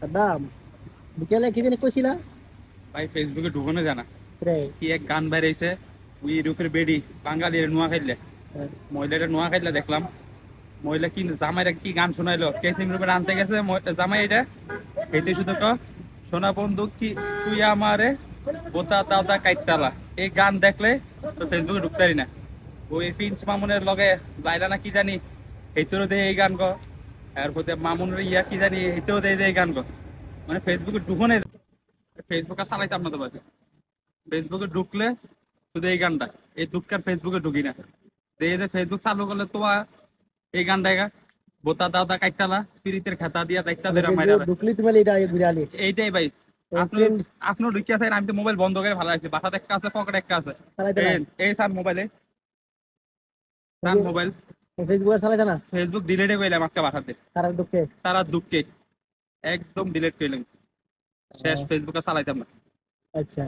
দাম বিকেলে কি জানি কইছিলা ভাই ফেসবুকে ঢুকানো জানা রে? কি এক গান বাইরেছে উই রূপের বেডি বাঙালির নোয়া খাইলে হ্যাঁ, মহিলাটা নোয়া খাইলে দেখলাম মহিলা কি জামাইরা কি গান শোনাইলো কেসিং রূপে আনতে গেছে জামাই এটা এইতে শুধু তো সোনা বন্ধু কি তুই আমারে বোতা দাদা কাইতালা এই গান দেখলে তো ফেসবুকে ঢুকতে পারি না ওই প্রিন্স মামুনের লগে লাইলা না কি জানি এইতেও দে এই গান গো এরপর মামুনের ইয়া কি জানি এইতেও দে এই গান গো মানে ফেসবুকে ঢুকনে ফেসবুকে চালাইতাম না তো ভাই ফেসবুকে ঢুকলে শুধু এই গানটা এই দুঃখের ফেসবুকে ঢুকি না এই যে ফেসবুক চালু করলে তো এই গানটা বোতা দাদা কাইটালা পিরিতের খাতা দিয়া দেখতা মানে দেরা মাইরা ফেসবুকে ঢুকলি তুমি এটা ঘুরে আলি। এইটাই ভাই আপনি ট্রেন্ড আপনি ঢুকিয়া থাকেন আমি তো মোবাইল বন্ধ করে ভালো লাগছে বাসাতে একটা আছে পকেটে একটা আছে চালাইতে না? এই এই স্যার মোবাইলে স্যার মোবাইল ফেসবুক আর চালাইতে না? ফেসবুক ডিলিটে করলাম আজকে বাসাতে তারা ঢুকে? তারা দুঃখে একদম ডিলিট করলাম শেষ ও, ফেসবুকে চালাইতাম না আচ্ছা।